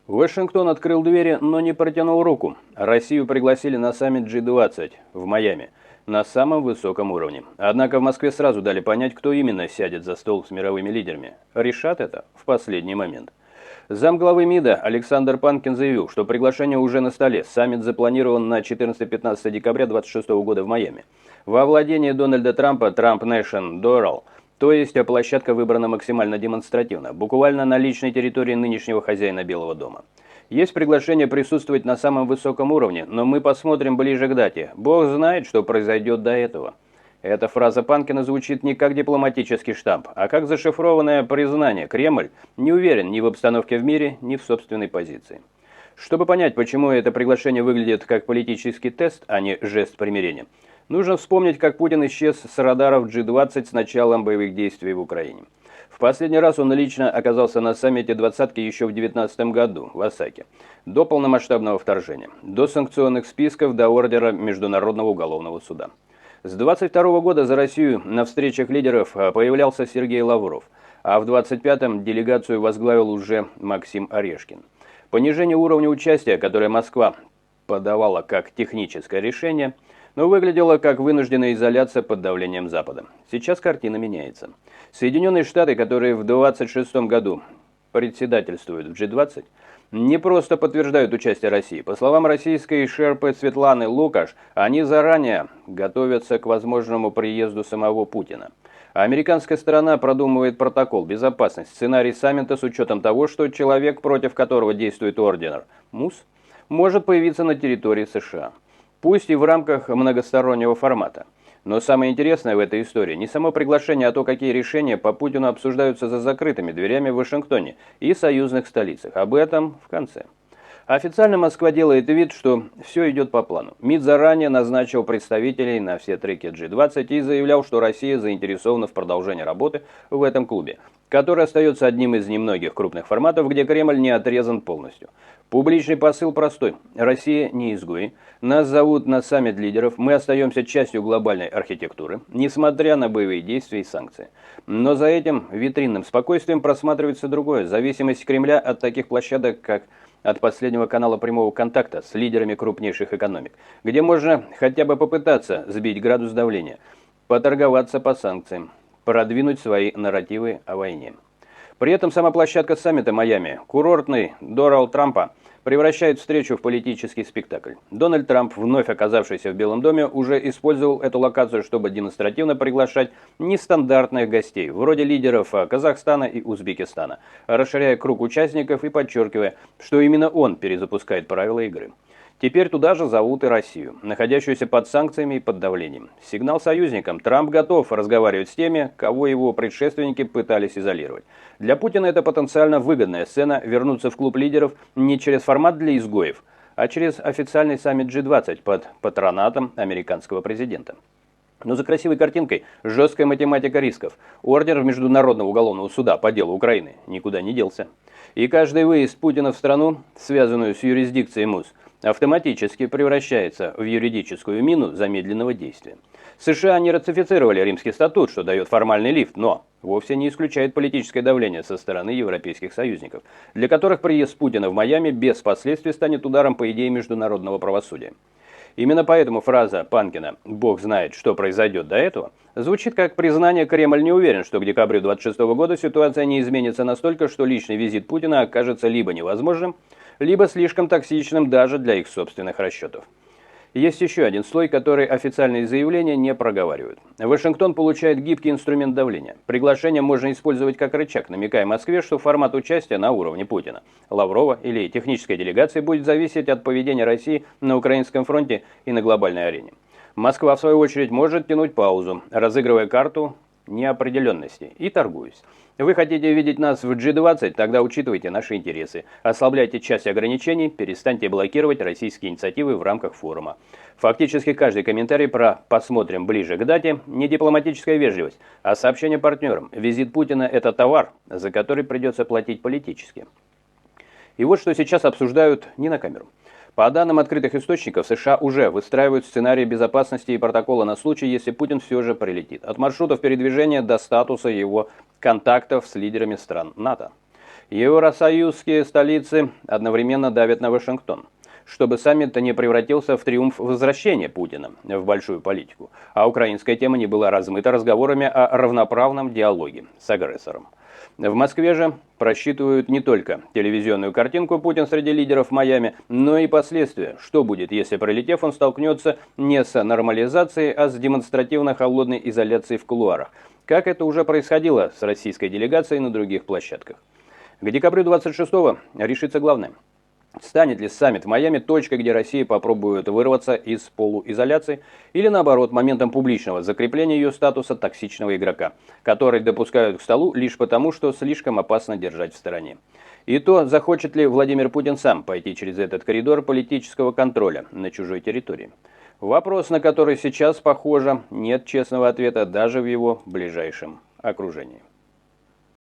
Вашингтон открыл двери, но не протянул руку. Россию пригласили на саммит G20 в Майами на самом высоком уровне. Однако в Москве сразу дали понять, кто именно сядет за стол с мировыми лидерами. Решат это в последний момент. Замглавы МИДа Александр Панкин заявил, что приглашение уже на столе. Саммит запланирован на 14-15 декабря 2026 года в Майами. Во владении Дональда Трампа Trump Nation Doral, то есть площадка выбрана максимально демонстративно, буквально на личной территории нынешнего хозяина Белого дома. Есть приглашение присутствовать на самом высоком уровне, но мы посмотрим ближе к дате. Бог знает, что произойдет до этого. Эта фраза Панкина звучит не как дипломатический штамп, а как зашифрованное признание. Кремль не уверен ни в обстановке в мире, ни в собственной позиции. Чтобы понять, почему это приглашение выглядит как политический тест, а не жест примирения, нужно вспомнить, как Путин исчез с радаров G20 с началом боевых действий в Украине. В последний раз он лично оказался на саммите «двадцатки» еще в 2019 году в Осаке, до полномасштабного вторжения, до санкционных списков, до ордера Международного уголовного суда. С 22 года за Россию на встречах лидеров появлялся Сергей Лавров, а в 25-м делегацию возглавил уже Максим Орешкин. Понижение уровня участия, которое Москва подавала как техническое решение, но выглядело как вынужденная изоляция под давлением Запада. Сейчас картина меняется. Соединенные Штаты, которые в 26 году председательствуют в G20, не просто подтверждают участие России. По словам российской шерпы Светланы Лукаш, они заранее готовятся к возможному приезду самого Путина. А американская сторона продумывает протокол безопасности, сценарий саммита с учетом того, что человек, против которого действует ордер МУС, может появиться на территории США. Пусть и в рамках многостороннего формата. Но самое интересное в этой истории не само приглашение, а то, какие решения по Путину обсуждаются за закрытыми дверями в Вашингтоне и союзных столицах. Об этом в конце. Официально Москва делает вид, что все идет по плану. МИД заранее назначил представителей на все треки G20 и заявлял, что Россия заинтересована в продолжении работы в этом клубе, который остается одним из немногих крупных форматов, где Кремль не отрезан полностью. Публичный посыл простой. Россия не изгои. Нас зовут на саммит лидеров. Мы остаемся частью глобальной архитектуры, несмотря на боевые действия и санкции. Но за этим витринным спокойствием просматривается другое. Зависимость Кремля от таких площадок, как от последнего канала прямого контакта с лидерами крупнейших экономик, где можно хотя бы попытаться сбить градус давления, поторговаться по санкциям, продвинуть свои нарративы о войне. При этом сама площадка саммита Майами, курортный Дорал Трампа, превращает встречу в политический спектакль. Дональд Трамп, вновь оказавшийся в Белом доме, уже использовал эту локацию, чтобы демонстративно приглашать нестандартных гостей, вроде лидеров Казахстана и Узбекистана, расширяя круг участников и подчеркивая, что именно он перезапускает правила игры. Теперь туда же зовут и Россию, находящуюся под санкциями и под давлением. Сигнал союзникам: Трамп готов разговаривать с теми, кого его предшественники пытались изолировать. Для Путина это потенциально выгодная сцена вернуться в клуб лидеров не через формат для изгоев, а через официальный саммит G20 под патронатом американского президента. Но за красивой картинкой жесткая математика рисков. Ордер Международного уголовного суда по делу Украины никуда не делся. И каждый выезд Путина в страну, связанную с юрисдикцией МУС, автоматически превращается в юридическую мину замедленного действия. США не ратифицировали Римский статут, что дает формальный лифт, но вовсе не исключает политическое давление со стороны европейских союзников, для которых приезд Путина в Майами без последствий станет ударом по идее международного правосудия. Именно поэтому фраза Панкина «Бог знает, что произойдет до этого» звучит как признание: Кремль не уверен, что к декабрю 2026 года ситуация не изменится настолько, что личный визит Путина окажется либо невозможным, либо слишком токсичным даже для их собственных расчетов. Есть еще один слой, который официальные заявления не проговаривают. Вашингтон получает гибкий инструмент давления. Приглашение можно использовать как рычаг, намекая Москве, что формат участия на уровне Путина, Лаврова или технической делегации будет зависеть от поведения России на украинском фронте и на глобальной арене. Москва, в свою очередь, может тянуть паузу, разыгрывая карту неопределенности и торгуясь. Вы хотите видеть нас в G20, тогда учитывайте наши интересы. Ослабляйте часть ограничений, перестаньте блокировать российские инициативы в рамках форума. Фактически каждый комментарий про «посмотрим ближе к дате» не дипломатическая вежливость, а сообщение партнерам. Визит Путина – это товар, за который придется платить политически. И вот что сейчас обсуждают не на камеру. По данным открытых источников, США уже выстраивают сценарии безопасности и протокола на случай, если Путин все же прилетит. От маршрутов передвижения до статуса его контактов с лидерами стран НАТО. Евросоюзские столицы одновременно давят на Вашингтон, чтобы саммит не превратился в триумф возвращения Путина в большую политику, а украинская тема не была размыта разговорами о равноправном диалоге с агрессором. В Москве же просчитывают не только телевизионную картинку «Путин среди лидеров в Майами», но и последствия. Что будет, если, прилетев, он столкнется не с нормализацией, а с демонстративно холодной изоляцией в кулуарах, как это уже происходило с российской делегацией на других площадках. К декабрю 26-го решится главное. Станет ли саммит в Майами точкой, где Россия попробует вырваться из полуизоляции, или наоборот, моментом публичного закрепления ее статуса токсичного игрока, который допускают к столу лишь потому, что слишком опасно держать в стороне. И то, захочет ли Владимир Путин сам пойти через этот коридор политического контроля на чужой территории. Вопрос, на который сейчас, похоже, нет честного ответа даже в его ближайшем окружении.